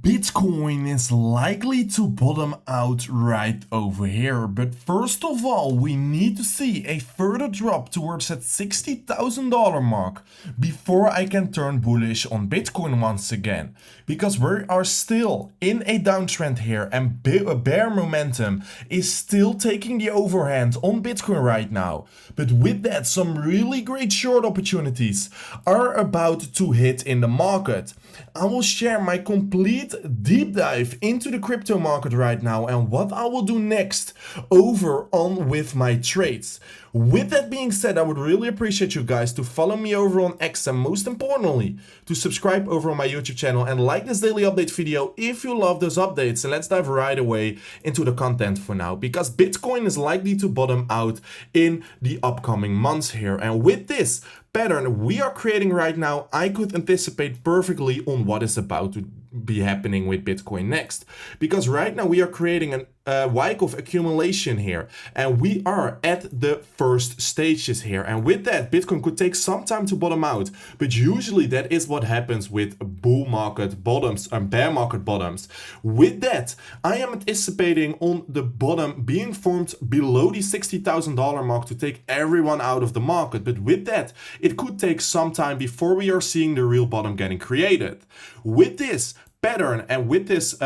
Bitcoin is likely to bottom out right over here, but first of all we need to see a further drop towards that $60,000 mark before I can turn bullish on Bitcoin once again, because we are still in a downtrend here and bear momentum is still taking the overhand on Bitcoin right now. But with that, some really great short opportunities are about to hit in the market. I will share my complete deep dive into the crypto market right now and what I will do next over on with my trades. With that being said, I would really appreciate you guys to follow me over on X and most importantly to subscribe over on my YouTube channel and like this daily update video if you love those updates. And let's dive right away into the content for now, because Bitcoin is likely to bottom out in the upcoming months here. And with this pattern we are creating right now, I could anticipate perfectly on what is about to be happening with Bitcoin next, because right now we are creating an Wyckoff accumulation here and we are at the first stages here, and with that Bitcoin could take some time to bottom out, but usually that is what happens with bull market bottoms and bear market bottoms. With that, I am anticipating on the bottom being formed below the $60,000 mark to take everyone out of the market, but with that it could take some time before we are seeing the real bottom getting created. With this pattern and with this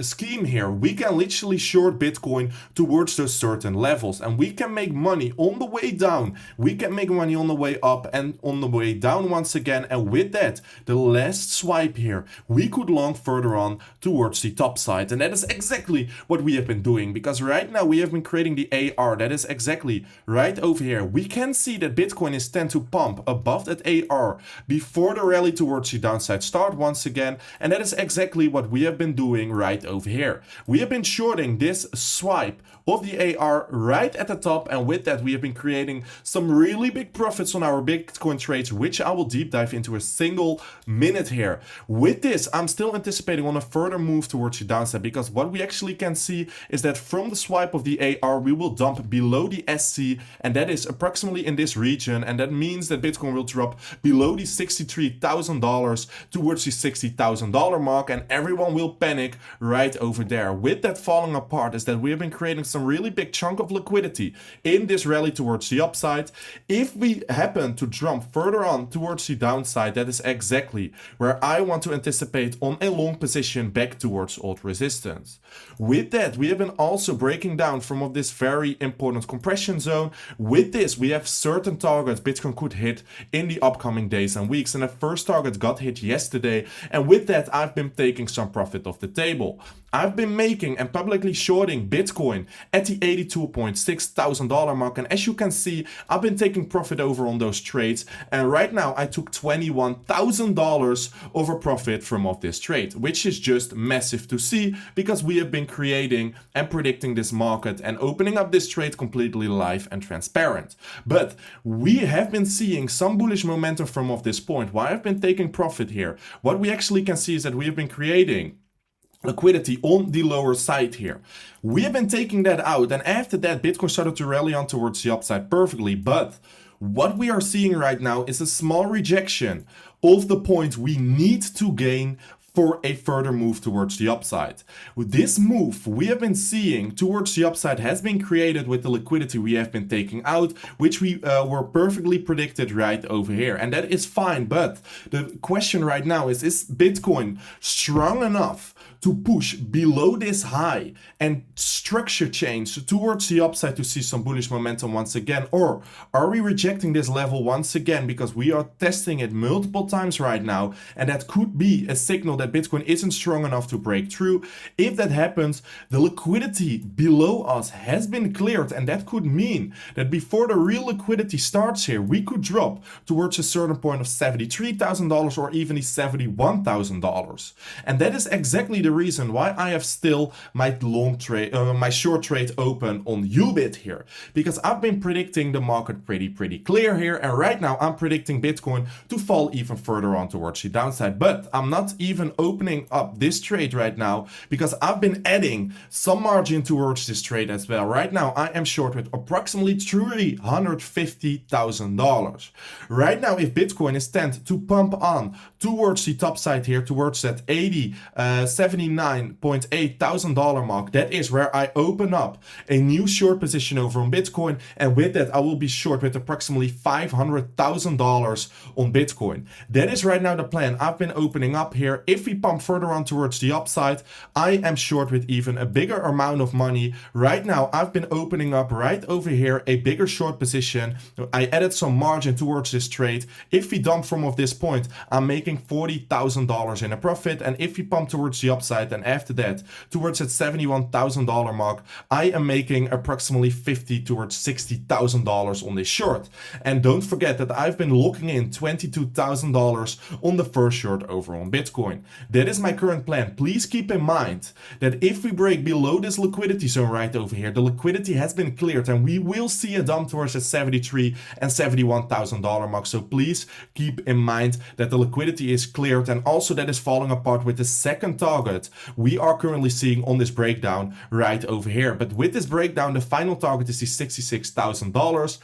scheme here, we can literally short Bitcoin towards those certain levels and we can make money on the way down, we can make money on the way up and on the way down once again. And with that, the last swipe here, we could long further on towards the top side, and that is exactly what we have been doing, because right now we have been creating the AR. That is exactly right over here. We can see that Bitcoin is tend to pump above that AR before the rally towards the downside start once again, and that is exactly what we have been doing right over here. We have been shorting this swipe of the AR right at the top, and with that we have been creating some really big profits on our Bitcoin trades, which I will deep dive into a single minute here. With this, I'm still anticipating on a further move towards the downside, because what we actually can see is that from the swipe of the AR we will dump below the SC, and that is approximately in this region, and that means that Bitcoin will drop below the $63,000 towards the $60,000 mark, and everyone will panic right over there. With that falling apart is that we have been creating some really big chunk of liquidity in this rally towards the upside. If we happen to jump further on towards the downside, that is exactly where I want to anticipate on a long position back towards old resistance. With that, we have been also breaking down from of this very important compression zone. With this, we have certain targets Bitcoin could hit in the upcoming days and weeks, and the first target got hit yesterday, and with that I've been taking some profit off the table. I've been making and publicly shorting Bitcoin at the $82,600 mark, and as you can see, I've been taking profit over on those trades, and right now I took $21,000 over profit from off this trade, which is just massive to see, because we have been creating and predicting this market and opening up this trade completely live and transparent. But we have been seeing some bullish momentum from off this point. Why I've been taking profit here, what we actually can see is that we have been creating liquidity on the lower side here. We have been taking that out, and after that Bitcoin started to rally on towards the upside perfectly, but what we are seeing right now is a small rejection of the point we need to gain for a further move towards the upside. With this move we have been seeing towards the upside has been created with the liquidity we have been taking out, which we were perfectly predicted right over here, and that is fine. But the question right now is Bitcoin strong enough to push below this high and structure change towards the upside to see some bullish momentum once again, or are we rejecting this level once again because we are testing it multiple times right now, and that could be a signal that Bitcoin isn't strong enough to break through. If that happens, the liquidity below us has been cleared, and that could mean that before the real liquidity starts here, we could drop towards a certain point of $73,000 or even the $71,000, and that is exactly the reason why I have still my long trade, my short trade open on Ubit here, because I've been predicting the market pretty clear here, and right now I'm predicting Bitcoin to fall even further on towards the downside. But I'm not even opening up this trade right now because I've been adding some margin towards this trade as well. Right now I am short with approximately $350,000. Right now, if Bitcoin is tend to pump on towards the top side here, towards that $79,800 mark, that is where I open up a new short position over on Bitcoin, and with that I will be short with approximately $500,000 on Bitcoin. That is right now the plan. I've been opening up here. If we pump further on towards the upside, I am short with even a bigger amount of money. Right now I've been opening up right over here a bigger short position. I added some margin towards this trade. If we dump from of this point, I'm making $40,000 in a profit, and if we pump towards the upside, and after that towards that $71,000 mark, I am making approximately $50,000 towards $60,000 on this short. And don't forget that I've been locking in $22,000 on the first short over on Bitcoin. That is my current plan. Please keep in mind that if we break below this liquidity zone right over here, the liquidity has been cleared, and we will see a dump towards the $73,000 and $71,000 mark. So please keep in mind that the liquidity is cleared, and also that is falling apart with the second target we are currently seeing on this breakdown right over here. But with this breakdown, the final target is the $66,000.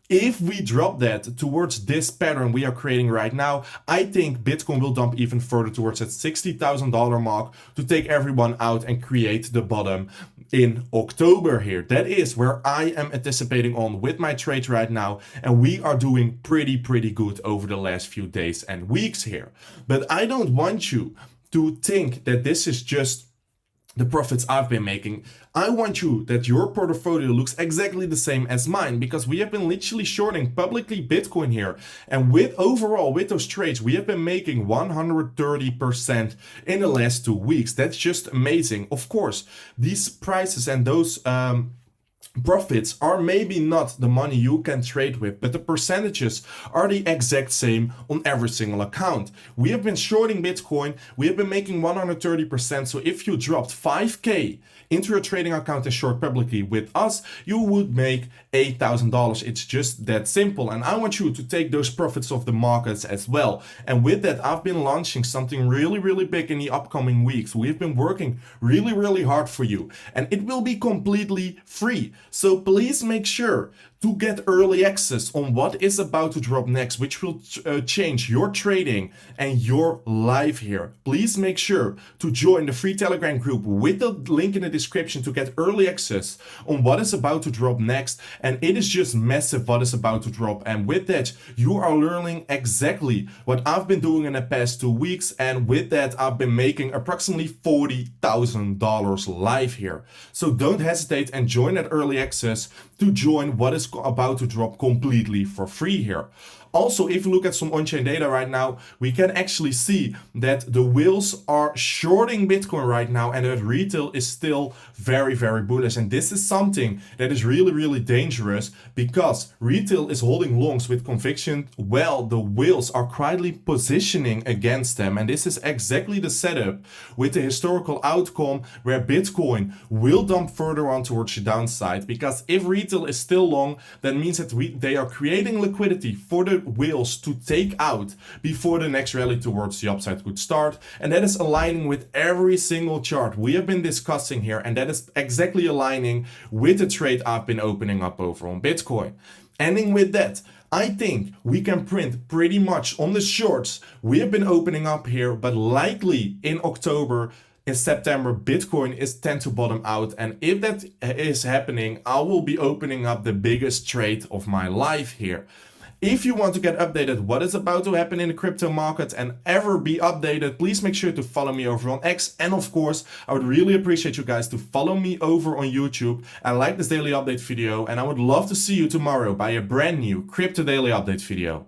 If we drop that towards this pattern we are creating right now, I think Bitcoin will dump even further towards that $60,000 mark to take everyone out and create the bottom in October here. That is where I am anticipating on with my trades right now, and we are doing pretty good over the last few days and weeks here. But I don't want you to think that this is just the profits I've been making. I want you that your portfolio looks exactly the same as mine, because we have been literally shorting publicly Bitcoin here, and with overall with those trades we have been making 130% in the last 2 weeks. That's just amazing. Of course, these prices and those profits are maybe not the money you can trade with, but the percentages are the exact same on every single account. We have been shorting Bitcoin, we have been making 130%, so if you dropped 5K into your trading account and short publicly with us, you would make $8,000. It's just that simple, and I want you to take those profits of the markets as well. And with that, I've been launching something really big in the upcoming weeks. We've been working really hard for you, and it will be completely free. So please make sure to get early access on what is about to drop next, which will change your trading and your life here. Please make sure to join the free Telegram group with the link in the description to get early access on what is about to drop next. And it is just massive what is about to drop. And with that, you are learning exactly what I've been doing in the past 2 weeks. And with that, I've been making approximately $40,000 live here. So don't hesitate and join that early access to join what is about to drop completely for free here. Also, if you look at some on-chain data right now, we can actually see that the whales are shorting Bitcoin right now, and that retail is still very bullish. And this is something that is really dangerous, because retail is holding longs with conviction while the whales are quietly positioning against them. And this is exactly the setup with the historical outcome where Bitcoin will dump further on towards the downside, because if retail is still long, that means that they are creating liquidity for the whales to take out before the next rally towards the upside could start. And that is aligning with every single chart we have been discussing here, and that is exactly aligning with the trade I've been opening up over on Bitcoin. Ending with that, I think we can print pretty much on the shorts we have been opening up here, but likely in October, in September, Bitcoin is tend to bottom out. And if that is happening, I will be opening up the biggest trade of my life here. If you want to get updated what is about to happen in the crypto market and ever be updated, please make sure to follow me over on X. And of course, I would really appreciate you guys to follow me over on YouTube and like this daily update video. And I would love to see you tomorrow by a brand new Crypto Daily Update video.